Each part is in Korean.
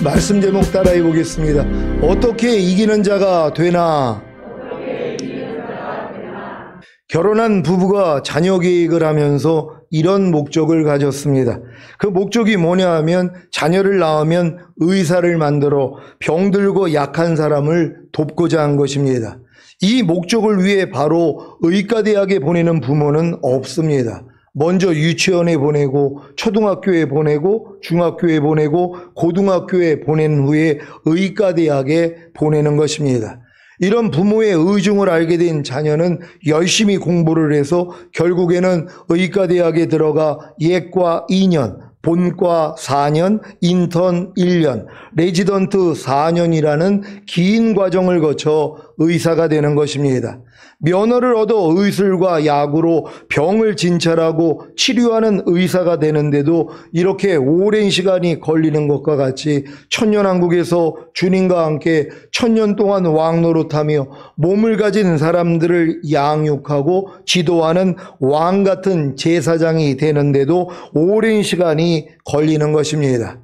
말씀 제목 따라해 보겠습니다. 어떻게 이기는 자가 되나? 결혼한 부부가 자녀 계획을 하면서 이런 목적을 가졌습니다. 그 목적이 뭐냐 하면 자녀를 낳으면 의사를 만들어 병들고 약한 사람을 돕고자 한 것입니다. 이 목적을 위해 바로 의과대학에 보내는 부모는 없습니다. 먼저 유치원에 보내고 초등학교에 보내고 중학교에 보내고 고등학교에 보낸 후에 의과대학에 보내는 것입니다. 이런 부모의 의중을 알게 된 자녀는 열심히 공부를 해서 결국에는 의과대학에 들어가 예과 2년, 본과 4년, 인턴 1년, 레지던트 4년이라는 긴 과정을 거쳐 의사가 되는 것입니다. 면허를 얻어 의술과 약으로 병을 진찰하고 치료하는 의사가 되는데도 이렇게 오랜 시간이 걸리는 것과 같이 천년왕국에서 주님과 함께 1000년 동안 왕노릇하며 몸을 가진 사람들을 양육하고 지도하는 왕 같은 제사장이 되는데도 오랜 시간이 걸리는 것입니다.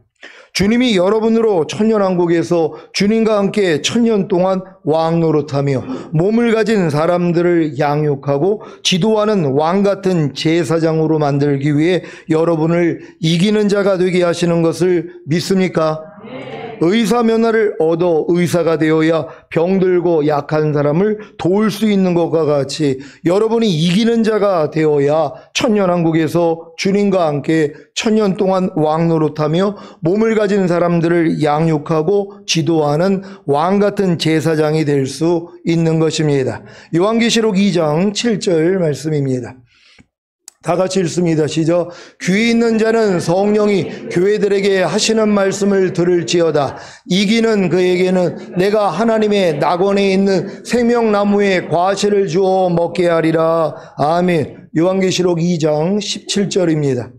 주님이 여러분으로 천년왕국에서 주님과 함께 1000년 동안 왕노릇하며 몸을 가진 사람들을 양육하고 지도하는 왕 같은 제사장으로 만들기 위해 여러분을 이기는 자가 되게 하시는 것을 믿습니까? 의사 면허를 얻어 의사가 되어야 병들고 약한 사람을 도울 수 있는 것과 같이 여러분이 이기는 자가 되어야 천년왕국에서 주님과 함께 1000년 동안 왕노릇하며 몸을 가진 사람들을 양육하고 지도하는 왕 같은 제사장이 될 수 있는 것입니다. 요한계시록 2장 7절 말씀입니다. 다 같이 읽습니다. 시작. 귀 있는 자는 성령이 교회들에게 하시는 말씀을 들을지어다. 이기는 그에게는 내가 하나님의 낙원에 있는 생명나무의 과실을 주어 먹게 하리라. 아멘. 요한계시록 2장 17절입니다.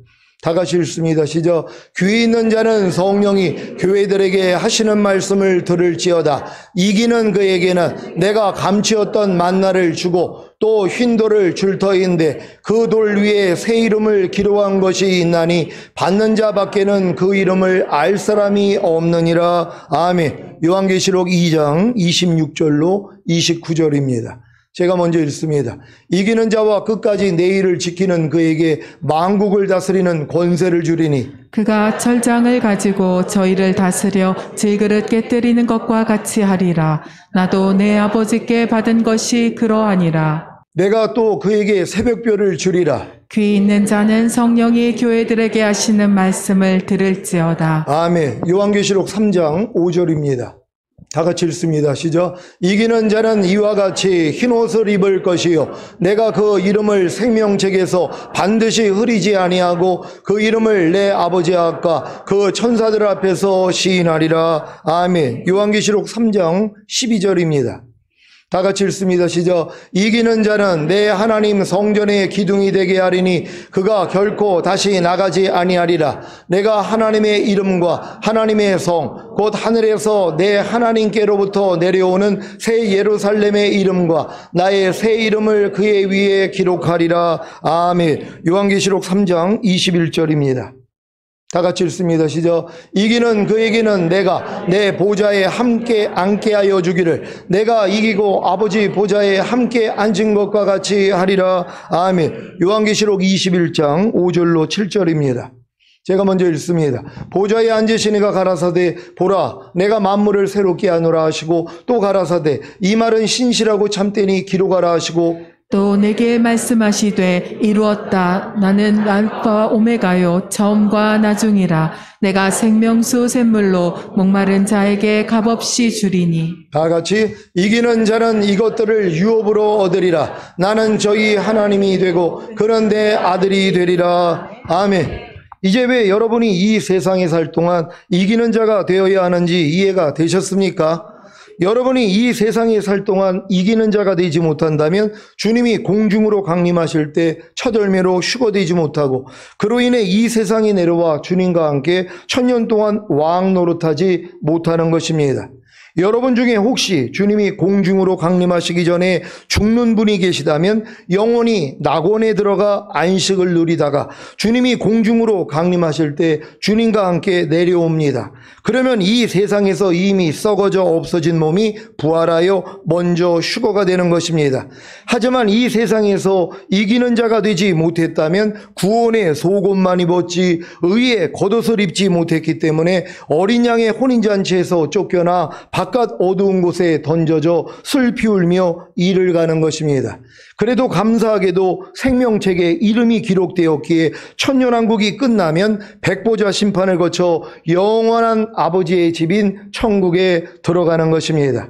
다 같이 읽습니다. 시작. 귀 있는 자는 성령이 교회들에게 하시는 말씀을 들을지어다. 이기는 그에게는 내가 감추었던 만나를 주고 또 흰 돌을 줄 터인데 그 돌 위에 새 이름을 기록한 것이 있나니 받는 자밖에는 그 이름을 알 사람이 없느니라. 아멘. 요한계시록 2장 26절로 29절입니다. 제가 먼저 읽습니다. 이기는 자와 끝까지 내일을 지키는 그에게 만국을 다스리는 권세를 주리니 그가 철장을 가지고 저희를 다스려 질그릇 깨뜨리는 것과 같이 하리라. 나도 내 아버지께 받은 것이 그러하니라. 내가 또 그에게 새벽별을 주리라. 귀 있는 자는 성령이 교회들에게 하시는 말씀을 들을지어다. 아멘. 요한계시록 3장 5절입니다. 다 같이 읽습니다. 시작. 이기는 자는 이와 같이 흰옷을 입을 것이요 내가 그 이름을 생명책에서 반드시 흐리지 아니하고 그 이름을 내 아버지 앞과 그 천사들 앞에서 시인하리라. 아멘. 요한계시록 3장 12절입니다. 다 같이 읽습니다. 시작. 이기는 자는 내 하나님 성전의 기둥이 되게 하리니 그가 결코 다시 나가지 아니하리라. 내가 하나님의 이름과 하나님의 성 곧 하늘에서 내 하나님께로부터 내려오는 새 예루살렘의 이름과 나의 새 이름을 그의 위에 기록하리라. 아멘. 요한계시록 3장 21절입니다. 다 같이 읽습니다. 시작. 이기는 그에게는 내가 내 보좌에 함께 앉게 하여 주기를 내가 이기고 아버지 보좌에 함께 앉은 것과 같이 하리라. 아멘. 요한계시록 21장 5절로 7절입니다. 제가 먼저 읽습니다. 보좌에 앉으시니가 가라사대 보라 내가 만물을 새롭게 하노라 하시고 또 가라사대 이 말은 신실하고 참되니 기록하라 하시고 또 내게 말씀하시되 이루었다. 나는 알파 오메가요 처음과 나중이라. 내가 생명수 샘물로 목마른 자에게 값없이 주리니. 다 같이 이기는 자는 이것들을 유업으로 얻으리라. 나는 저희 하나님이 되고 그는 내 아들이 되리라. 아멘. 이제 왜 여러분이 이 세상에 살 동안 이기는 자가 되어야 하는지 이해가 되셨습니까? 여러분이 이 세상에 살 동안 이기는 자가 되지 못한다면 주님이 공중으로 강림하실 때 첫 열매로 휴거되지 못하고 그로 인해 이 세상에 내려와 주님과 함께 1000년 동안 왕 노릇하지 못하는 것입니다. 여러분 중에 혹시 주님이 공중으로 강림하시기 전에 죽는 분이 계시다면 영원히 낙원에 들어가 안식을 누리다가 주님이 공중으로 강림하실 때 주님과 함께 내려옵니다. 그러면 이 세상에서 이미 썩어져 없어진 몸이 부활하여 먼저 휴거가 되는 것입니다. 하지만 이 세상에서 이기는 자가 되지 못했다면 구원의 속옷만 입었지 의의 겉옷을 입지 못했기 때문에 어린 양의 혼인잔치에서 쫓겨나 바깥 어두운 곳에 던져져 슬피 울며 이를 가는 것입니다. 그래도 감사하게도 생명책에 이름이 기록되었기에 천년왕국이 끝나면 백보자 심판을 거쳐 영원한 아버지의 집인 천국에 들어가는 것입니다.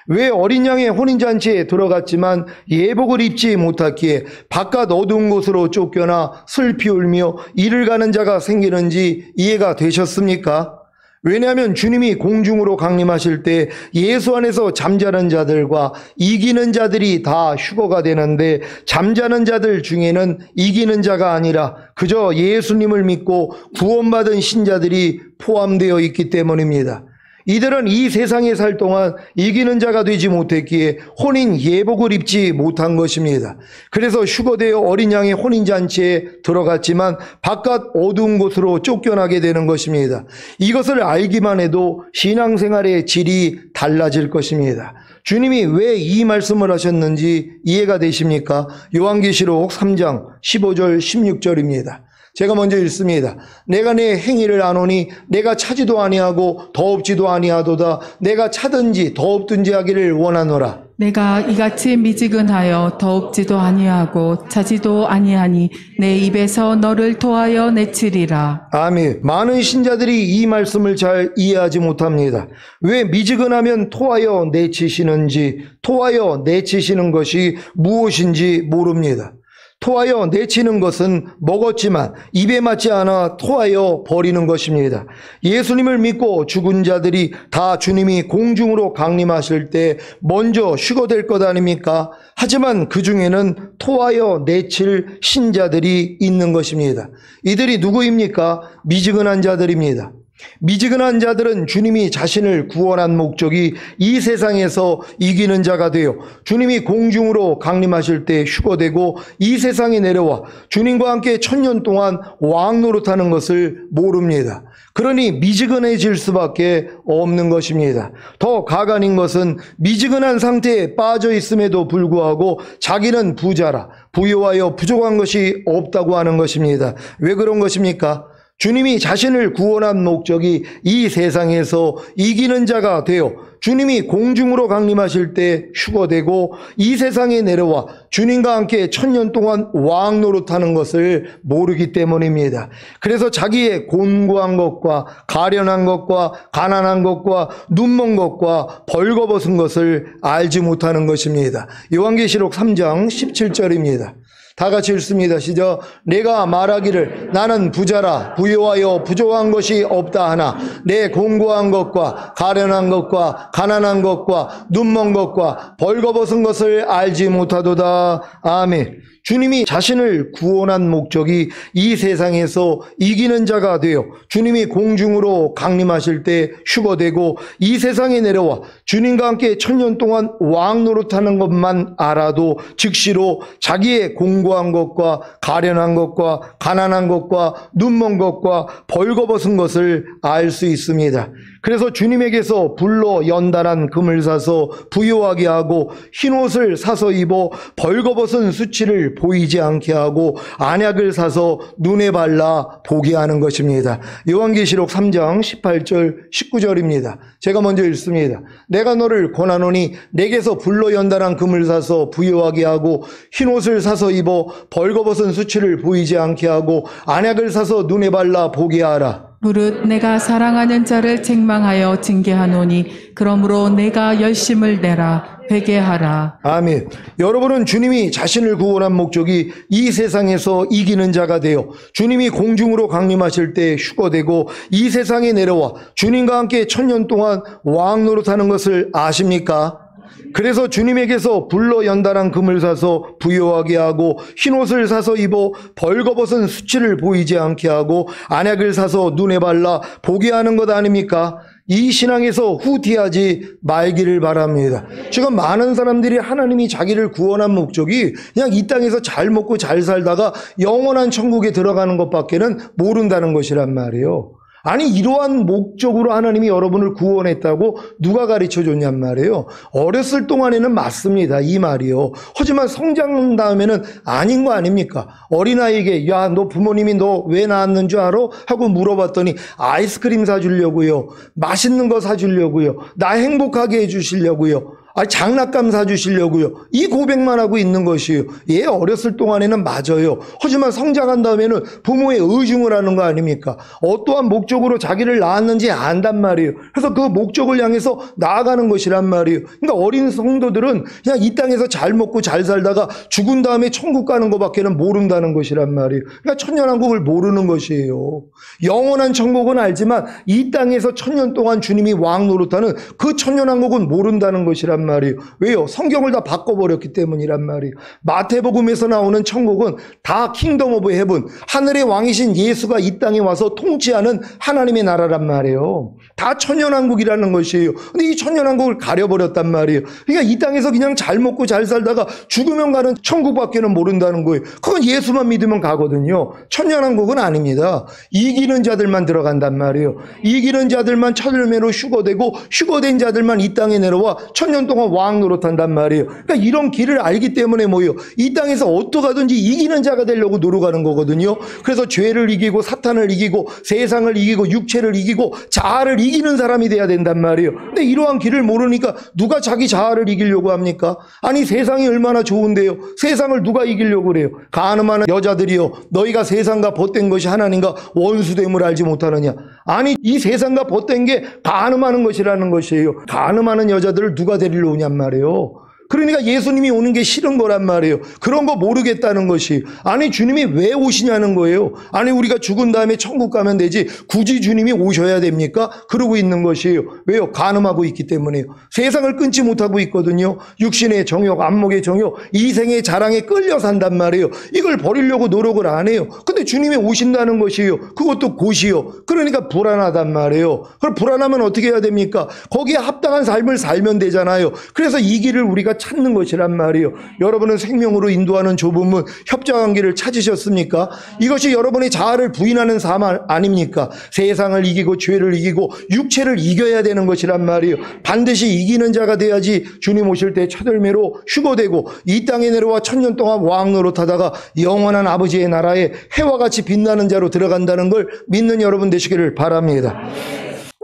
왜 어린 양의 혼인잔치에 들어갔지만 예복을 입지 못했기에 바깥 어두운 곳으로 쫓겨나 슬피 울며 이를 가는 자가 생기는지 이해가 되셨습니까? 왜냐하면 주님이 공중으로 강림하실 때 예수 안에서 잠자는 자들과 이기는 자들이 다 휴거가 되는데 잠자는 자들 중에는 이기는 자가 아니라 그저 예수님을 믿고 구원받은 신자들이 포함되어 있기 때문입니다. 이들은 이 세상에 살 동안 이기는 자가 되지 못했기에 혼인 예복을 입지 못한 것입니다. 그래서 휴거되어 어린 양의 혼인잔치에 들어갔지만 바깥 어두운 곳으로 쫓겨나게 되는 것입니다. 이것을 알기만 해도 신앙생활의 질이 달라질 것입니다. 주님이 왜 이 말씀을 하셨는지 이해가 되십니까? 요한계시록 3장 15절 16절입니다. 제가 먼저 읽습니다. 내가 내 행위를 아노니 내가 차지도 아니하고 더없지도 아니하도다. 내가 차든지 더없든지 하기를 원하노라. 내가 이같이 미지근하여 더없지도 아니하고 차지도 아니하니 내 입에서 너를 토하여 내치리라. 아멘. 많은 신자들이 이 말씀을 잘 이해하지 못합니다. 왜 미지근하면 토하여 내치시는지, 토하여 내치시는 것이 무엇인지 모릅니다. 토하여 내치는 것은 먹었지만 입에 맞지 않아 토하여 버리는 것입니다. 예수님을 믿고 죽은 자들이 다 주님이 공중으로 강림하실 때 먼저 휴거될 것 아닙니까? 하지만 그 중에는 토하여 내칠 신자들이 있는 것입니다. 이들이 누구입니까? 미지근한 자들입니다. 미지근한 자들은 주님이 자신을 구원한 목적이 이 세상에서 이기는 자가 되어 주님이 공중으로 강림하실 때 휴거되고 이 세상에 내려와 주님과 함께 천년 동안 왕 노릇하는 것을 모릅니다. 그러니 미지근해질 수밖에 없는 것입니다. 더 가관인 것은 미지근한 상태에 빠져 있음에도 불구하고 자기는 부자라 부유하여 부족한 것이 없다고 하는 것입니다. 왜 그런 것입니까? 주님이 자신을 구원한 목적이 이 세상에서 이기는 자가 되어 주님이 공중으로 강림하실 때 휴거되고 이 세상에 내려와 주님과 함께 천년 동안 왕 노릇하는 것을 모르기 때문입니다. 그래서 자기의 곤고한 것과 가련한 것과 가난한 것과 눈먼 것과 벌거벗은 것을 알지 못하는 것입니다. 요한계시록 3장 17절입니다. 다 같이 읽습니다. 시작. 내가 말하기를 나는 부자라 부유하여 부족한 것이 없다 하나 내 공고한 것과 가련한 것과 가난한 것과 눈먼 것과 벌거벗은 것을 알지 못하도다. 아멘. 주님이 자신을 구원한 목적이 이 세상에서 이기는 자가 되어 주님이 공중으로 강림하실 때 휴거되고 이 세상에 내려와 주님과 함께 천년 동안 왕 노릇하는 것만 알아도 즉시로 자기의 공고한 것과 가련한 것과 가난한 것과 눈먼 것과 벌거벗은 것을 알 수 있습니다. 그래서 주님에게서 불로 연단한 금을 사서 부유하게 하고 흰옷을 사서 입어 벌거벗은 수치를 보이지 않게 하고 안약을 사서 눈에 발라 보게 하는 것입니다. 요한계시록 3장 18절 19절입니다. 제가 먼저 읽습니다. 내가 너를 권하노니 내게서 불로 연단한 금을 사서 부유하게 하고 흰옷을 사서 입어 벌거벗은 수치를 보이지 않게 하고 안약을 사서 눈에 발라 보게 하라. 무릇 내가 사랑하는 자를 책망하여 징계하노니 그러므로 내가 열심을 내라 회개하라. 아멘. 여러분은 주님이 자신을 구원한 목적이 이 세상에서 이기는 자가 되어 주님이 공중으로 강림하실 때 휴거되고 이 세상에 내려와 주님과 함께 천년 동안 왕 노릇하는 것을 아십니까? 그래서 주님에게서 불로 연단한 금을 사서 부유하게 하고 흰옷을 사서 입어 벌거벗은 수치를 보이지 않게 하고 안약을 사서 눈에 발라 보게 하는 것 아닙니까? 이 신앙에서 후퇴하지 말기를 바랍니다. 지금 많은 사람들이 하나님이 자기를 구원한 목적이 그냥 이 땅에서 잘 먹고 잘 살다가 영원한 천국에 들어가는 것밖에는 모른다는 것이란 말이에요. 아니, 이러한 목적으로 하나님이 여러분을 구원했다고 누가 가르쳐 줬냔 말이에요. 어렸을 동안에는 맞습니다, 이 말이요. 하지만 성장한 다음에는 아닌 거 아닙니까? 어린아이에게 야, 너 부모님이 너 왜 낳았는 줄 알아? 하고 물어봤더니 아이스크림 사주려고요, 맛있는 거 사주려고요, 나 행복하게 해주시려고요, 장난감 사주시려고요. 이 고백만 하고 있는 것이에요. 얘 어렸을 동안에는 맞아요. 하지만 성장한 다음에는 부모의 의중을 하는 거 아닙니까? 어떠한 목적으로 자기를 낳았는지 안단 말이에요. 그래서 그 목적을 향해서 나아가는 것이란 말이에요. 그러니까 어린 성도들은 그냥 이 땅에서 잘 먹고 잘 살다가 죽은 다음에 천국 가는 것밖에는 모른다는 것이란 말이에요. 그러니까 천년왕국을 모르는 것이에요. 영원한 천국은 알지만 이 땅에서 천년 동안 주님이 왕 노릇하는 그 천년왕국은 모른다는 것이란 말이에요. 왜요? 성경을 다 바꿔버렸기 때문이란 말이에요. 마태복음에서 나오는 천국은 다 킹덤 오브 헤븐, 하늘의 왕이신 예수가 이 땅에 와서 통치하는 하나님의 나라란 말이에요. 다 천년왕국이라는 것이에요. 근데 이 천년왕국을 가려버렸단 말이에요. 그러니까 이 땅에서 그냥 잘 먹고 잘 살다가 죽으면 가는 천국밖에는 모른다는 거예요. 그건 예수만 믿으면 가거든요. 천년왕국은 아닙니다. 이기는 자들만 들어간단 말이에요. 이기는 자들만 천열매로 휴거되고, 휴거된 자들만 이 땅에 내려와 천년 동안 왕 노릇한단 말이에요. 그러니까 이런 길을 알기 때문에 뭐예요? 이 땅에서 어떠하든지 이기는 자가 되려고 노력하는 거거든요. 그래서 죄를 이기고 사탄을 이기고 세상을 이기고 육체를 이기고 자아를 이기는 사람이 돼야 된단 말이에요. 근데 이러한 길을 모르니까 누가 자기 자아를 이기려고 합니까? 아니, 세상이 얼마나 좋은데요. 세상을 누가 이기려고 그래요? 간음하는 여자들이요, 너희가 세상과 벗된 것이 하나님과 원수됨을 알지 못하느냐. 아니, 이 세상과 벗된 게 간음하는 것이라는 것이에요. 간음하는 여자들을 누가 데리러 오냔 말이에요. 그러니까 예수님이 오는 게 싫은 거란 말이에요. 그런 거 모르겠다는 것이. 아니, 주님이 왜 오시냐는 거예요. 아니, 우리가 죽은 다음에 천국 가면 되지 굳이 주님이 오셔야 됩니까? 그러고 있는 것이에요. 왜요? 간음하고 있기 때문에요. 세상을 끊지 못하고 있거든요. 육신의 정욕, 안목의 정욕, 이생의 자랑에 끌려 산단 말이에요. 이걸 버리려고 노력을 안 해요. 근데 주님이 오신다는 것이에요. 그것도 곧이요. 그러니까 불안하단 말이에요. 그럼 불안하면 어떻게 해야 됩니까? 거기에 합당한 삶을 살면 되잖아요. 그래서 이 길을 우리가 찾는 것이란 말이에요. 여러분은 생명으로 인도하는 좁은 문, 협정한 길을 찾으셨습니까? 이것이 여러분의 자아를 부인하는 삶 아닙니까? 세상을 이기고 죄를 이기고 육체를 이겨야 되는 것이란 말이에요. 반드시 이기는 자가 돼야지 주님 오실 때 첫열매로 휴거되고 이 땅에 내려와 천년 동안 왕 노릇하다가 영원한 아버지의 나라에 해와 같이 빛나는 자로 들어간다는 걸 믿는 여러분 되시기를 바랍니다.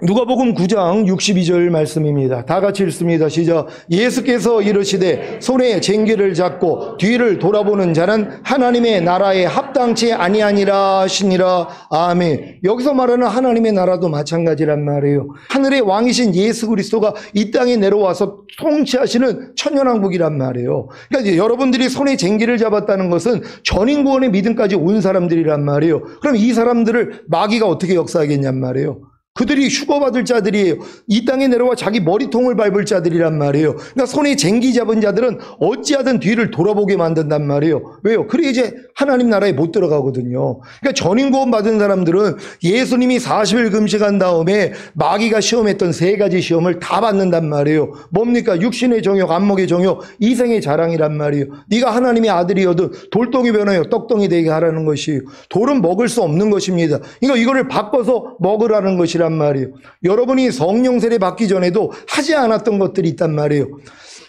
누가복음 9장 62절 말씀입니다. 다 같이 읽습니다. 시작. 예수께서 이르시되 손에 쟁기를 잡고 뒤를 돌아보는 자는 하나님의 나라에 합당치 아니하니라 하시니라. 아멘. 여기서 말하는 하나님의 나라도 마찬가지란 말이에요. 하늘의 왕이신 예수 그리스도가 이 땅에 내려와서 통치하시는 천년왕국이란 말이에요. 그러니까 여러분들이 손에 쟁기를 잡았다는 것은 전인구원의 믿음까지 온 사람들이란 말이에요. 그럼 이 사람들을 마귀가 어떻게 역사하겠냔 말이에요. 그들이 휴거받을 자들이에요. 이 땅에 내려와 자기 머리통을 밟을 자들이란 말이에요. 그러니까 손에 쟁기 잡은 자들은 어찌하든 뒤를 돌아보게 만든단 말이에요. 왜요? 그래 이제 하나님 나라에 못 들어가거든요. 그러니까 전인구원 받은 사람들은 예수님이 40일 금식한 다음에 마귀가 시험했던 3가지 시험을 다 받는단 말이에요. 뭡니까? 육신의 정욕, 안목의 정욕, 이생의 자랑이란 말이에요. 네가 하나님의 아들이어도 돌덩이 변하여 떡덩이 되게 하라는 것이에요. 돌은 먹을 수 없는 것입니다. 그러니까 이거를 바꿔서 먹으라는 것이란 말이에요. 여러분이 성령 세례 받기 전에도 하지 않았던 것들이 있단 말이에요.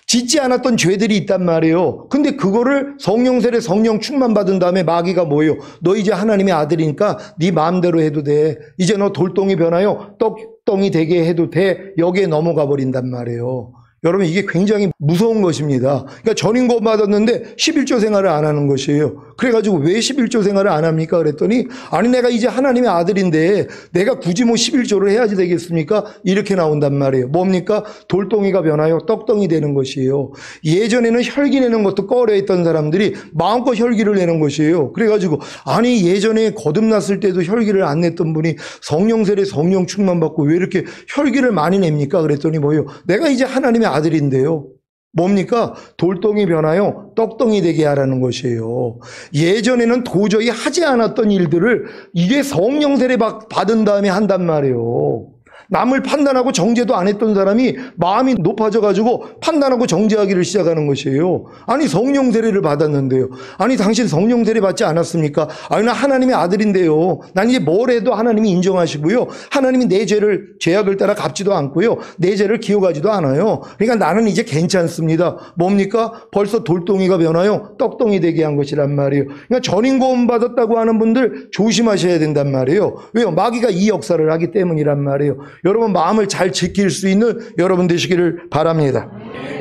짓지 않았던 죄들이 있단 말이에요. 근데 그거를 성령 세례, 성령 충만 받은 다음에 마귀가 뭐예요? 너 이제 하나님의 아들이니까 네 마음대로 해도 돼. 이제 너 돌덩이 변하여 떡덩이 되게 해도 돼. 여기에 넘어가 버린단 말이에요. 여러분, 이게 굉장히 무서운 것입니다. 그러니까 전인구원 받았는데 11조 생활을 안 하는 것이에요. 그래가지고 왜 11조 생활을 안 합니까? 그랬더니 아니 내가 이제 하나님의 아들인데 내가 굳이 뭐 11조를 해야지 되겠습니까? 이렇게 나온단 말이에요. 뭡니까? 돌덩이가 변하여 떡덩이 되는 것이에요. 예전에는 혈기 내는 것도 꺼려 했던 사람들이 마음껏 혈기를 내는 것이에요. 그래가지고 아니 예전에 거듭났을 때도 혈기를 안 냈던 분이 성령 세례, 성령 충만 받고 왜 이렇게 혈기를 많이 냅니까? 그랬더니 뭐예요? 내가 이제 하나님의 아들인데요. 뭡니까? 돌덩이 변하여 떡덩이 되게 하라는 것이에요. 예전에는 도저히 하지 않았던 일들을 이게 성령 세례 받은 다음에 한단 말이에요. 남을 판단하고 정죄도 안 했던 사람이 마음이 높아져가지고 판단하고 정죄하기를 시작하는 것이에요. 아니, 성령 세례를 받았는데요. 아니, 당신 성령 세례 받지 않았습니까? 아니, 나 하나님의 아들인데요. 난 이제 뭘 해도 하나님이 인정하시고요. 하나님이 내 죄악을 따라 갚지도 않고요. 내 죄를 기억하지도 않아요. 그러니까 나는 이제 괜찮습니다. 뭡니까? 벌써 돌덩이가 변하여 떡덩이 되게 한 것이란 말이에요. 그러니까 전인구원 받았다고 하는 분들 조심하셔야 된단 말이에요. 왜요? 마귀가 이 역사를 하기 때문이란 말이에요. 여러분, 마음을 잘 지킬 수 있는 여러분 되시기를 바랍니다.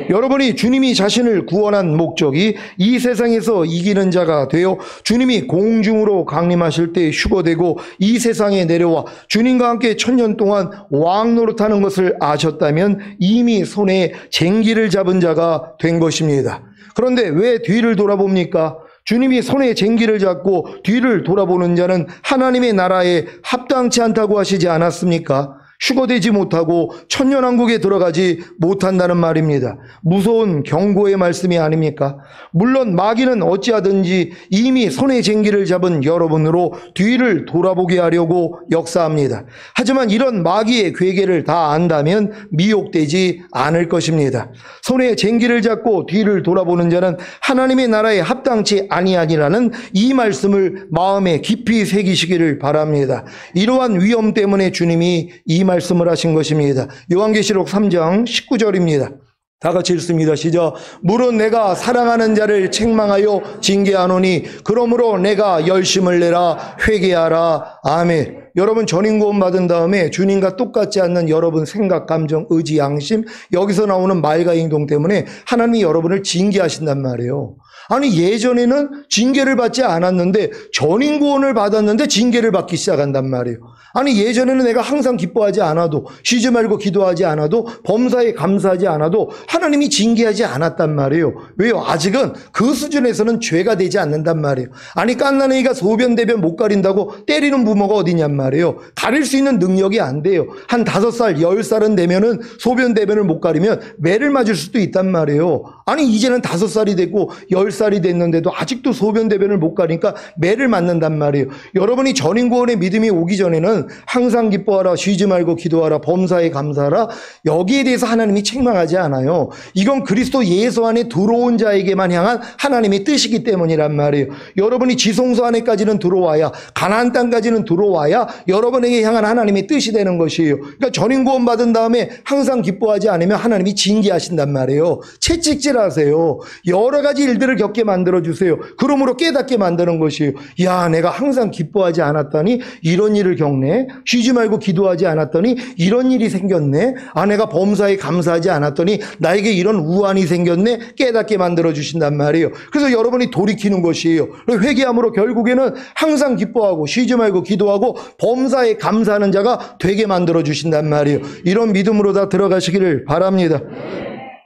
여러분이 주님이 자신을 구원한 목적이 이 세상에서 이기는 자가 되어 주님이 공중으로 강림하실 때 휴거되고 이 세상에 내려와 주님과 함께 1000년 동안 왕 노릇하는 것을 아셨다면 이미 손에 쟁기를 잡은 자가 된 것입니다. 그런데 왜 뒤를 돌아봅니까? 주님이 손에 쟁기를 잡고 뒤를 돌아보는 자는 하나님의 나라에 합당치 않다고 하시지 않았습니까? 휴거되지 못하고 천년왕국에 들어가지 못한다는 말입니다. 무서운 경고의 말씀이 아닙니까? 물론 마귀는 어찌하든지 이미 손에 쟁기를 잡은 여러분으로 뒤를 돌아보게 하려고 역사합니다. 하지만 이런 마귀의 괴계를 다 안다면 미혹되지 않을 것입니다. 손에 쟁기를 잡고 뒤를 돌아보는 자는 하나님의 나라에 합당치 아니하니라는 이 말씀을 마음에 깊이 새기시기를 바랍니다. 이러한 위험 때문에 주님이 이 말씀을 하신 것입니다. 요한계시록 3장 19절입니다. 다 같이 읽습니다. 시작. 물은 내가 사랑하는 자를 책망하여 징계하노니 그러므로 내가 열심을 내라 회개하라. 아멘. 여러분, 전인구원 받은 다음에 주님과 똑같지 않는 여러분 생각, 감정, 의지, 양심, 여기서 나오는 말과 행동 때문에 하나님이 여러분을 징계하신단 말이에요. 아니, 예전에는 징계를 받지 않았는데 전인구원을 받았는데 징계를 받기 시작한단 말이에요. 아니, 예전에는 내가 항상 기뻐하지 않아도, 쉬지 말고 기도하지 않아도, 범사에 감사하지 않아도 하나님이 징계하지 않았단 말이에요. 왜요? 아직은 그 수준에서는 죄가 되지 않는단 말이에요. 아니, 갓난아이가 소변 대변 못 가린다고 때리는 부모가 어디냔 말이에요. 가릴 수 있는 능력이 안 돼요. 한 5살, 10살은 되면은 소변 대변을 못 가리면 매를 맞을 수도 있단 말이에요. 아니, 이제는 5살이 됐고 10살이 됐는데도 아직도 소변 대변을 못 가니까 매를 맞는단 말이에요. 여러분이 전인구원의 믿음이 오기 전에는 항상 기뻐하라, 쉬지 말고 기도하라, 범사에 감사하라, 여기에 대해서 하나님이 책망하지 않아요. 이건 그리스도 예수 안에 들어온 자에게만 향한 하나님의 뜻이기 때문이란 말이에요. 여러분이 지성소 안에까지는 들어와야, 가나안 땅까지는 들어와야 여러분에게 향한 하나님의 뜻이 되는 것이에요. 그러니까 전인구원 받은 다음에 항상 기뻐하지 않으면 하나님이 징계하신단 말이에요. 채찍질하세요. 여러 가지 일들을 겪게 만들어주세요. 그러므로 깨닫게 만드는 것이에요. 야, 내가 항상 기뻐하지 않았더니 이런 일을 겪네. 쉬지 말고 기도하지 않았더니 이런 일이 생겼네. 아, 내가 범사에 감사하지 않았더니 나에게 이런 우환이 생겼네. 깨닫게 만들어주신단 말이에요. 그래서 여러분이 돌이키는 것이에요. 회개함으로 결국에는 항상 기뻐하고 쉬지 말고 기도하고 범사에 감사하는 자가 되게 만들어주신단 말이에요. 이런 믿음으로 다 들어가시기를 바랍니다.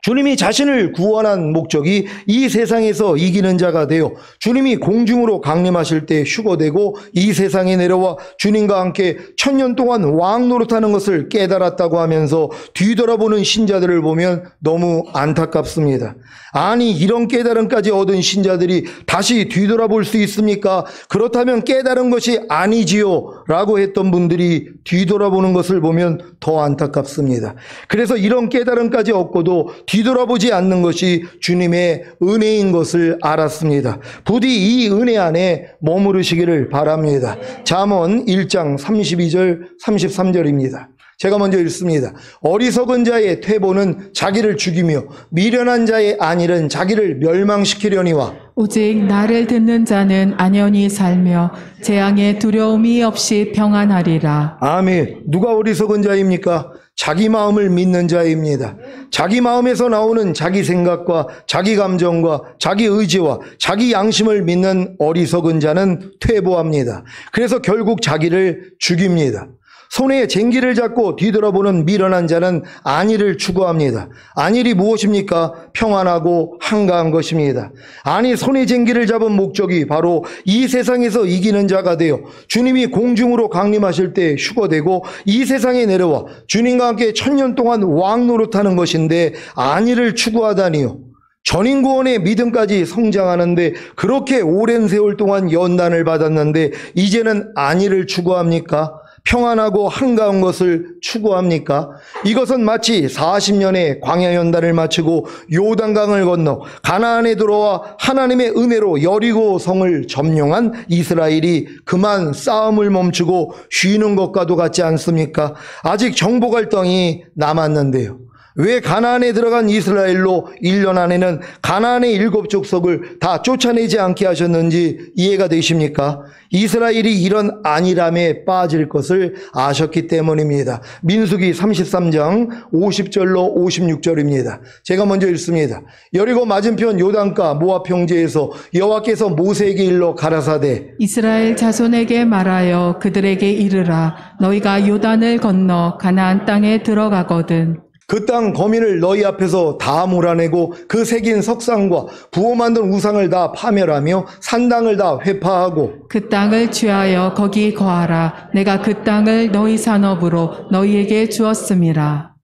주님이 자신을 구원한 목적이 이 세상에서 이기는 자가 되어 주님이 공중으로 강림하실 때 휴거되고 이 세상에 내려와 주님과 함께 1000년 동안 왕 노릇하는 것을 깨달았다고 하면서 뒤돌아보는 신자들을 보면 너무 안타깝습니다. 아니, 이런 깨달음까지 얻은 신자들이 다시 뒤돌아볼 수 있습니까? 그렇다면 깨달은 것이 아니지요 라고 했던 분들이 뒤돌아보는 것을 보면 더 안타깝습니다. 그래서 이런 깨달음까지 얻고도 뒤돌아보지 않는 것이 주님의 은혜인 것을 알았습니다. 부디 이 은혜 안에 머무르시기를 바랍니다. 잠언 1장 32절 33절입니다. 제가 먼저 읽습니다. 어리석은 자의 퇴보는 자기를 죽이며 미련한 자의 안일은 자기를 멸망시키려니와 오직 나를 듣는 자는 안연히 살며 재앙의 두려움이 없이 평안하리라. 아멘. 누가 어리석은 자입니까? 자기 마음을 믿는 자입니다. 자기 마음에서 나오는 자기 생각과 자기 감정과 자기 의지와 자기 양심을 믿는 어리석은 자는 퇴보합니다. 그래서 결국 자기를 죽입니다. 손에 쟁기를 잡고 뒤돌아보는 미련한 자는 안위를 추구합니다. 안일이 무엇입니까? 평안하고 한가한 것입니다. 아니, 손에 쟁기를 잡은 목적이 바로 이 세상에서 이기는 자가 되어 주님이 공중으로 강림하실 때 휴거되고 이 세상에 내려와 주님과 함께 1000년 동안 왕 노릇하는 것인데 안위를 추구하다니요. 전인구원의 믿음까지 성장하는데 그렇게 오랜 세월 동안 연단을 받았는데 이제는 안위를 추구합니까? 평안하고 한가운 것을 추구합니까? 이것은 마치 40년의 광야 연단을 마치고 요단강을 건너 가나안에 들어와 하나님의 은혜로 여리고 성을 점령한 이스라엘이 그만 싸움을 멈추고 쉬는 것과도 같지 않습니까? 아직 정복할 땅이 남았는데요. 왜 가나안에 들어간 이스라엘로 1년 안에는 가나안의 7 족속을 다 쫓아내지 않게 하셨는지 이해가 되십니까? 이스라엘이 이런 안일함에 빠질 것을 아셨기 때문입니다. 민수기 33장 50절로 56절입니다. 제가 먼저 읽습니다. 여리고 맞은편 요단가 모압 평지에서 여호와께서 모세에게 일러 가라사대 이스라엘 자손에게 말하여 그들에게 이르라. 너희가 요단을 건너 가나안 땅에 들어가거든. 그 땅 거민을 너희 앞에서 다 몰아내고 그 새긴 석상과 부어 만든 우상을 다 파멸하며 산당을 다 회파하고 그 땅을 취하여 거기 거하라. 내가 그 땅을 너희 산업으로 너희에게 주었음이라.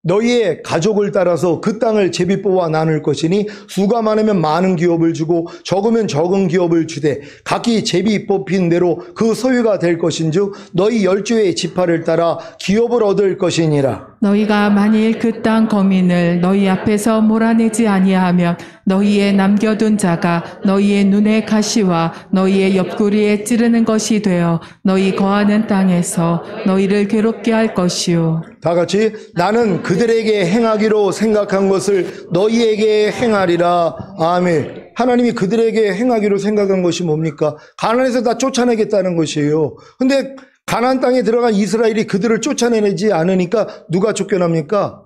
너희의 가족을 따라서 그 땅을 제비 뽑아 나눌 것이니 수가 많으면 많은 기업을 주고 적으면 적은 기업을 주되 각기 제비 뽑힌 대로 그 소유가 될 것인즉 너희 12의 지파를 따라 기업을 얻을 것이니라. 너희가 만일 그 땅 거민을 너희 앞에서 몰아내지 아니하면 너희의 남겨둔 자가 너희의 눈의 가시와 너희의 옆구리에 찌르는 것이 되어 너희 거하는 땅에서 너희를 괴롭게 할 것이요. 다 같이 나는 그들에게 행하기로 생각한 것을 너희에게 행하리라. 아멘. 하나님이 그들에게 행하기로 생각한 것이 뭡니까? 가나안에서 다 쫓아내겠다는 것이에요. 근데 가나안 땅에 들어간 이스라엘이 그들을 쫓아내지 않으니까 누가 쫓겨납니까?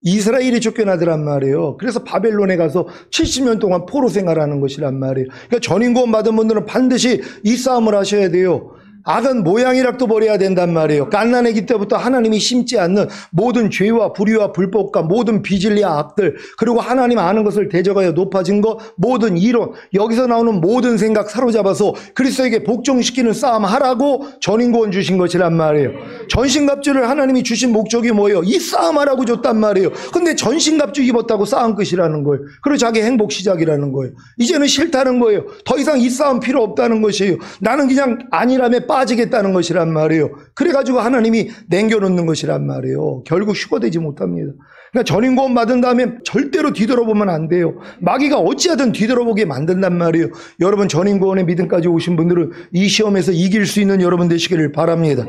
이스라엘이 쫓겨나더란 말이에요. 그래서 바벨론에 가서 70년 동안 포로 생활하는 것이란 말이에요. 그러니까 전인구원 받은 분들은 반드시 이 싸움을 하셔야 돼요. 악은 모양이락도 버려야 된단 말이에요. 갓난아기 때부터 하나님이 심지 않는 모든 죄와 불의와 불법과 모든 비진리와 악들, 그리고 하나님 아는 것을 대적하여 높아진 것, 모든 이론, 여기서 나오는 모든 생각 사로잡아서 그리스도에게 복종시키는 싸움 하라고 전인구원 주신 것이란 말이에요. 전신갑주를 하나님이 주신 목적이 뭐예요? 이 싸움 하라고 줬단 말이에요. 근데 전신갑주 입었다고 싸움 끝이라는 거예요. 그리고 자기 행복 시작이라는 거예요. 이제는 싫다는 거예요. 더 이상 이 싸움 필요 없다는 것이에요. 나는 그냥 안일함에 빠지겠다는 것이란 말이에요. 그래가지고 하나님이 남겨놓는 것이란 말이에요. 결국 휴거되지 못합니다. 그러니까 전인구원 받은 다음에 절대로 뒤돌아보면 안 돼요. 마귀가 어찌하든 뒤돌아보게 만든단 말이에요. 여러분 전인구원의 믿음까지 오신 분들은 이 시험에서 이길 수 있는 여러분 되시기를 바랍니다.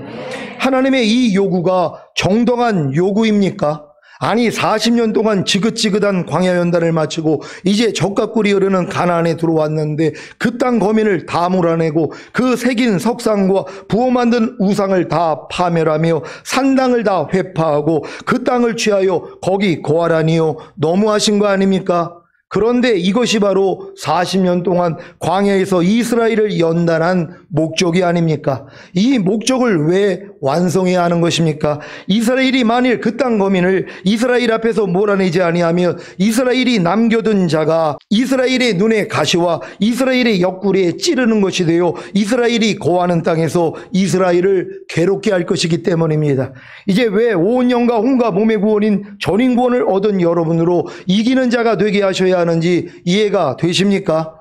하나님의 이 요구가 정당한 요구입니까? 아니 40년 동안 지긋지긋한 광야 연단을 마치고 이제 적과 꿀이 흐르는 가나안에 들어왔는데 그 땅 거민을 다 몰아내고 그 새긴 석상과 부어 만든 우상을 다 파멸하며 산당을 다 회파하고 그 땅을 취하여 거기 거하라니요. 너무하신 거 아닙니까? 그런데 이것이 바로 40년 동안 광야에서 이스라엘을 연단한 목적이 아닙니까? 이 목적을 왜 완성해야 하는 것입니까? 이스라엘이 만일 그 땅 거민을 이스라엘 앞에서 몰아내지 아니하면 이스라엘이 남겨둔 자가 이스라엘의 눈에 가시와 이스라엘의 옆구리에 찌르는 것이 되어 이스라엘이 거하는 땅에서 이스라엘을 괴롭게 할 것이기 때문입니다. 이제 왜 온 영과 혼과 몸의 구원인 전인구원을 얻은 여러분으로 이기는 자가 되게 하셔야 하는지 이해가 되십니까?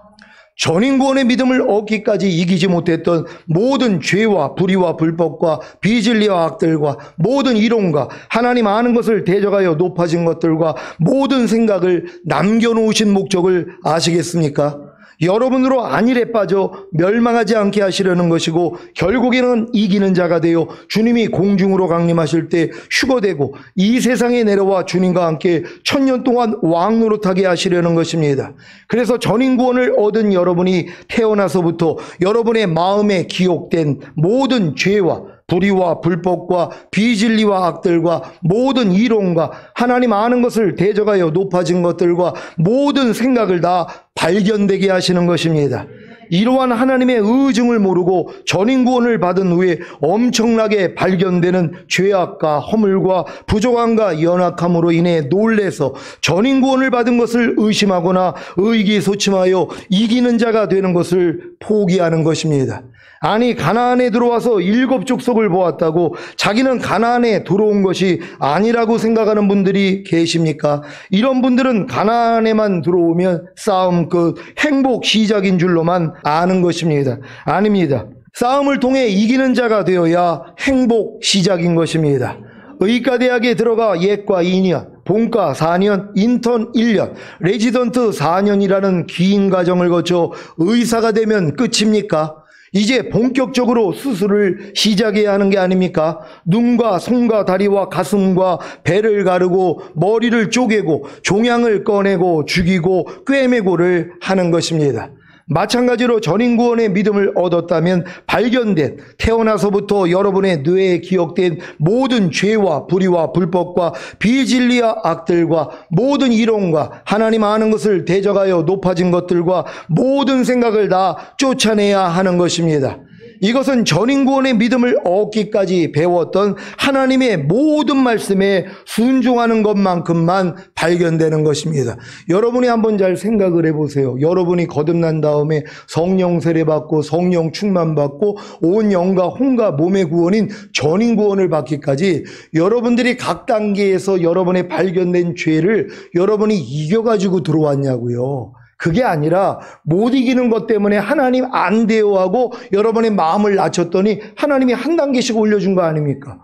전인구원의 믿음을 얻기까지 이기지 못했던 모든 죄와 불의와 불법과 비진리와 악들과 모든 이론과 하나님 아는 것을 대적하여 높아진 것들과 모든 생각을 남겨놓으신 목적을 아시겠습니까? 여러분으로 안일에 빠져 멸망하지 않게 하시려는 것이고 결국에는 이기는 자가 되어 주님이 공중으로 강림하실 때 휴거되고 이 세상에 내려와 주님과 함께 1000년 동안 왕노릇하게 하시려는 것입니다. 그래서 전인구원을 얻은 여러분이 태어나서부터 여러분의 마음에 기록된 모든 죄와 불의와 불법과 비진리와 악들과 모든 이론과 하나님 아는 것을 대적하여 높아진 것들과 모든 생각을 다 발견되게 하시는 것입니다. 이러한 하나님의 의중을 모르고 전인구원을 받은 후에 엄청나게 발견되는 죄악과 허물과 부족함과 연약함으로 인해 놀래서 전인구원을 받은 것을 의심하거나 의기소침하여 이기는 자가 되는 것을 포기하는 것입니다. 아니 가나안에 들어와서 7 족속을 보았다고 자기는 가나안에 들어온 것이 아니라고 생각하는 분들이 계십니까? 이런 분들은 가나안에만 들어오면 싸움 끝, 행복 시작인 줄로만 아는 것입니다. 아닙니다. 싸움을 통해 이기는 자가 되어야 행복 시작인 것입니다. 의과대학에 들어가 예과 2년, 본과 4년, 인턴 1년, 레지던트 4년이라는 긴 과정을 거쳐 의사가 되면 끝입니까? 이제 본격적으로 수술을 시작해야 하는 게 아닙니까? 눈과 손과 다리와 가슴과 배를 가르고 머리를 쪼개고 종양을 꺼내고 죽이고 꿰매고를 하는 것입니다. 마찬가지로 전인구원의 믿음을 얻었다면 발견된 태어나서부터 여러분의 뇌에 기억된 모든 죄와 불의와 불법과 비진리와 악들과 모든 이론과 하나님 아는 것을 대적하여 높아진 것들과 모든 생각을 다 쫓아내야 하는 것입니다. 이것은 전인구원의 믿음을 얻기까지 배웠던 하나님의 모든 말씀에 순종하는 것만큼만 발견되는 것입니다. 여러분이 한번 잘 생각을 해보세요. 여러분이 거듭난 다음에 성령 세례받고 성령 충만받고 온 영과 혼과 몸의 구원인 전인구원을 받기까지 여러분들이 각 단계에서 여러분의 발견된 죄를 여러분이 이겨가지고 들어왔냐고요. 그게 아니라 못 이기는 것 때문에 하나님 안 돼요 하고 여러분의 마음을 낮췄더니 하나님이 한 단계씩 올려준 거 아닙니까?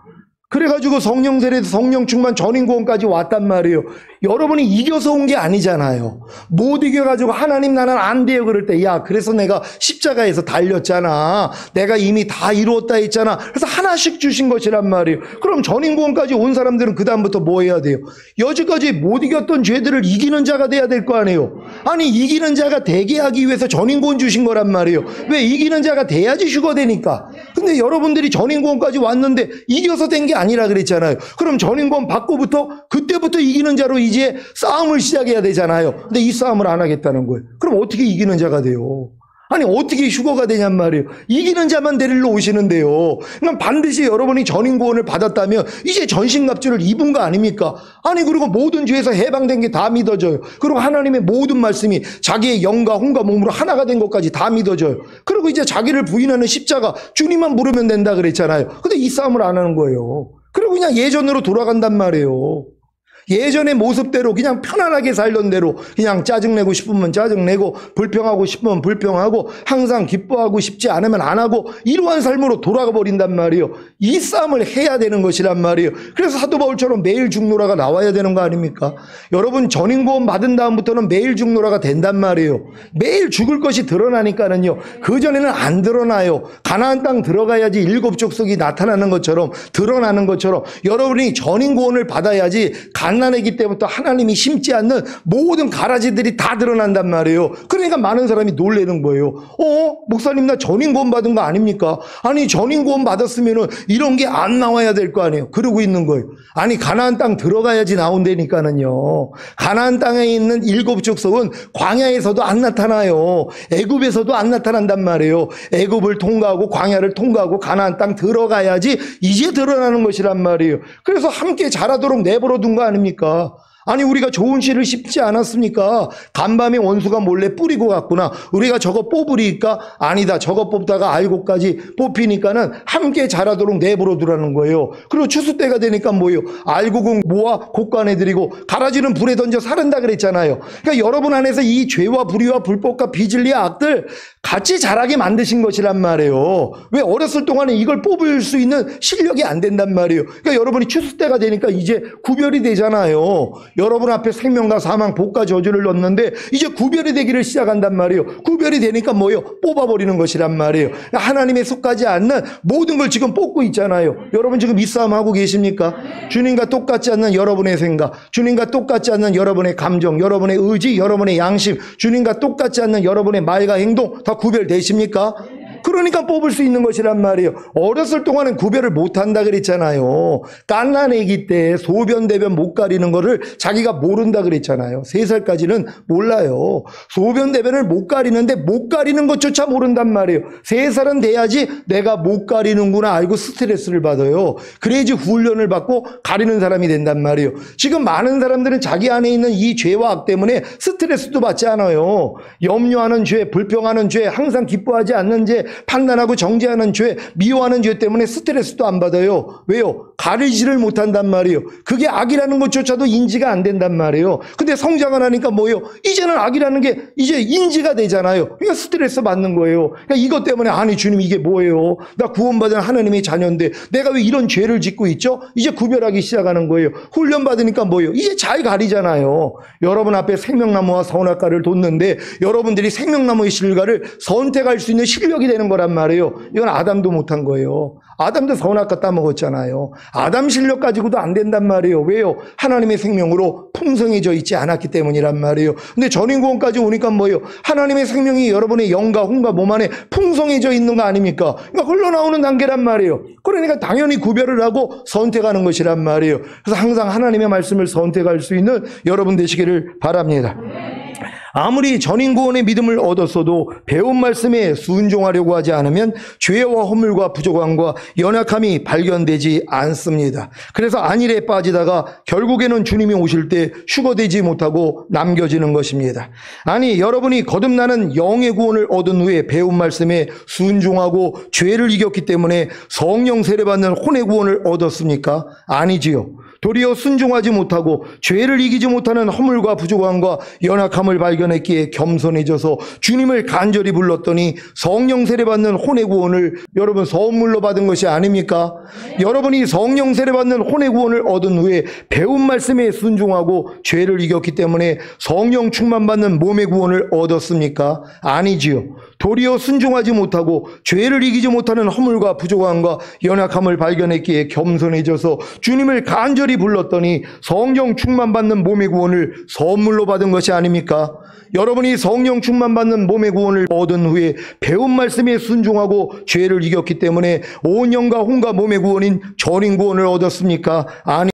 그래가지고 성령 세례, 성령 충만, 전인구원까지 왔단 말이에요. 여러분이 이겨서 온 게 아니잖아요. 못 이겨가지고 하나님 나는 안 돼요 그럴 때, 야 그래서 내가 십자가에서 달렸잖아. 내가 이미 다 이루었다 했잖아. 그래서 하나씩 주신 것이란 말이에요. 그럼 전인구원까지 온 사람들은 그 다음부터 뭐 해야 돼요? 여지까지 못 이겼던 죄들을 이기는 자가 돼야 될 거 아니에요. 아니 이기는 자가 되게 하기 위해서 전인구원 주신 거란 말이에요. 왜? 이기는 자가 돼야지 휴거되니까. 근데 여러분들이 전인구원까지 왔는데 이겨서 된 게 아니라 그랬잖아요. 그럼 전인구원 받고부터 그때부터 이기는 자로 이제 싸움을 시작해야 되잖아요. 근데 이 싸움을 안 하겠다는 거예요. 그럼 어떻게 이기는 자가 돼요? 아니 어떻게 휴거가 되냔 말이에요. 이기는 자만 데리러 오시는데요. 그럼 반드시 여러분이 전인구원을 받았다면 이제 전신갑주를 입은 거 아닙니까? 아니 그리고 모든 죄에서 해방된 게 다 믿어져요. 그리고 하나님의 모든 말씀이 자기의 영과 혼과 몸으로 하나가 된 것까지 다 믿어져요. 그리고 이제 자기를 부인하는 십자가 주님만 부르면 된다 그랬잖아요. 근데 이 싸움을 안 하는 거예요. 그리고 그냥 예전으로 돌아간단 말이에요. 예전의 모습대로 그냥 편안하게 살던 대로 그냥 짜증내고 싶으면 짜증내고 불평하고 싶으면 불평하고 항상 기뻐하고 싶지 않으면 안 하고 이러한 삶으로 돌아가 버린단 말이에요. 이 싸움을 해야 되는 것이란 말이에요. 그래서 사도 바울처럼 매일 죽노라가 나와야 되는 거 아닙니까? 여러분 전인구원 받은 다음부터는 매일 죽노라가 된단 말이에요. 매일 죽을 것이 드러나니까는요. 그전에는 안 드러나요. 가나안 땅 들어가야지 일곱 족속이 나타나는 것처럼 드러나는 것처럼 여러분이 전인구원을 받아야지 갓난아기 때부터 하나님이 심지 않는 모든 가라지들이 다 드러난단 말이에요. 그러니까 많은 사람이 놀라는 거예요. 목사님 나 전인구원 받은 거 아닙니까? 아니 전인구원 받았으면은 이런 게 안 나와야 될 거 아니에요. 그러고 있는 거예요. 아니 가나안 땅 들어가야지 나온다니까는요. 가나안 땅에 있는 일곱 족속은 광야에서도 안 나타나요. 애굽에서도 안 나타난단 말이에요. 애굽을 통과하고 광야를 통과하고 가나안 땅 들어가야지 이제 드러나는 것이란 말이에요. 그래서 함께 자라도록 내버려 둔 거 아닙니까? 아니 우리가 좋은 씨를 심지 않았습니까? 간밤에 원수가 몰래 뿌리고 갔구나. 우리가 저거 뽑으니까 아니다. 저거 뽑다가 알고까지 뽑히니까는 함께 자라도록 내버려 두라는 거예요. 그리고 추수 때가 되니까 뭐예요? 알곡은 모아 곡간에 들이고 가라지는 불에 던져 사른다 그랬잖아요. 그러니까 여러분 안에서 이 죄와 불의와 불법과 비진리와 악들 같이 자라게 만드신 것이란 말이에요. 왜? 어렸을 동안에 이걸 뽑을 수 있는 실력이 안 된단 말이에요. 그러니까 여러분이 추수 때가 되니까 이제 구별이 되잖아요. 여러분 앞에 생명과 사망, 복과 저주를 넣었는데 이제 구별이 되기를 시작한단 말이에요. 구별이 되니까 뭐예요? 뽑아버리는 것이란 말이에요. 하나님에 속하지 않는 모든 걸 지금 뽑고 있잖아요. 여러분 지금 이 싸움 하고 계십니까? 주님과 똑같지 않는 여러분의 생각, 주님과 똑같지 않는 여러분의 감정, 여러분의 의지, 여러분의 양심, 주님과 똑같지 않는 여러분의 말과 행동 다 구별되십니까? 그러니까 뽑을 수 있는 것이란 말이에요. 어렸을 동안은 구별을 못한다 그랬잖아요. 갓난아기 때 소변 대변 못 가리는 거를 자기가 모른다 그랬잖아요. 3살까지는 몰라요. 소변 대변을 못 가리는데 못 가리는 것조차 모른단 말이에요. 3살은 돼야지 내가 못 가리는구나 알고 스트레스를 받아요. 그래야지 훈련을 받고 가리는 사람이 된단 말이에요. 지금 많은 사람들은 자기 안에 있는 이 죄와 악 때문에 스트레스도 받지 않아요. 염려하는 죄, 불평하는 죄, 항상 기뻐하지 않는 죄, 판단하고 정죄하는 죄, 미워하는 죄 때문에 스트레스도 안 받아요. 왜요? 가리지를 못한단 말이에요. 그게 악이라는 것조차도 인지가 안 된단 말이에요. 근데 성장을 하니까 뭐예요? 이제는 악이라는 게 이제 인지가 되잖아요. 그러니까 스트레스 받는 거예요. 그러니까 이것 때문에 아니 주님 이게 뭐예요? 나 구원받은 하나님의 자녀인데 내가 왜 이런 죄를 짓고 있죠? 이제 구별하기 시작하는 거예요. 훈련 받으니까 뭐예요? 이제 잘 가리잖아요. 여러분 앞에 생명나무와 선악과를 뒀는데 여러분들이 생명나무의 실과를 선택할 수 있는 실력이 되는 거란 말이에요. 이건 아담도 못한 거예요. 아담도 선악과 따먹었잖아요. 아담 실력 가지고도 안 된단 말이에요. 왜요? 하나님의 생명으로 풍성해져 있지 않았기 때문이란 말이에요. 근데 전인구원까지 오니까 뭐예요? 하나님의 생명이 여러분의 영과 혼과 몸 안에 풍성해져 있는 거 아닙니까? 그러니까 흘러나오는 단계란 말이에요. 그러니까 당연히 구별을 하고 선택하는 것이란 말이에요. 그래서 항상 하나님의 말씀을 선택할 수 있는 여러분 되시기를 바랍니다. 아무리 전인구원의 믿음을 얻었어도 배운 말씀에 순종하려고 하지 않으면 죄와 허물과 부족함과 연약함이 발견되지 않습니다. 그래서 안일에 빠지다가 결국에는 주님이 오실 때 휴거되지 못하고 남겨지는 것입니다. 아니 여러분이 거듭나는 영의 구원을 얻은 후에 배운 말씀에 순종하고 죄를 이겼기 때문에 성령 세례받는 혼의 구원을 얻었습니까? 아니지요. 도리어 순종하지 못하고 죄를 이기지 못하는 허물과 부족함과 연약함을 발견했기에 겸손해져서 주님을 간절히 불렀더니 성령 세례받는 혼의 구원을 여러분 선물로 받은 것이 아닙니까? 여러분이 성령 세례받는 혼의 구원을 얻은 후에 배운 말씀에 순종하고 죄를 이겼기 때문에 성령 충만받는 몸의 구원을 얻었습니까? 아니지요. 도리어 순종하지 못하고 죄를 이기지 못하는 허물과 부족함과 연약함을 발견했기에 겸손해져서 주님을 간절히 불렀더니 성령 충만받는 몸의 구원을 선물로 받은 것이 아닙니까? 여러분이 성령 충만받는 몸의 구원을 얻은 후에 배운 말씀에 순종하고 죄를 이겼기 때문에 온 영과 혼과 몸의 구원인 전인 구원을 얻었습니까? 아니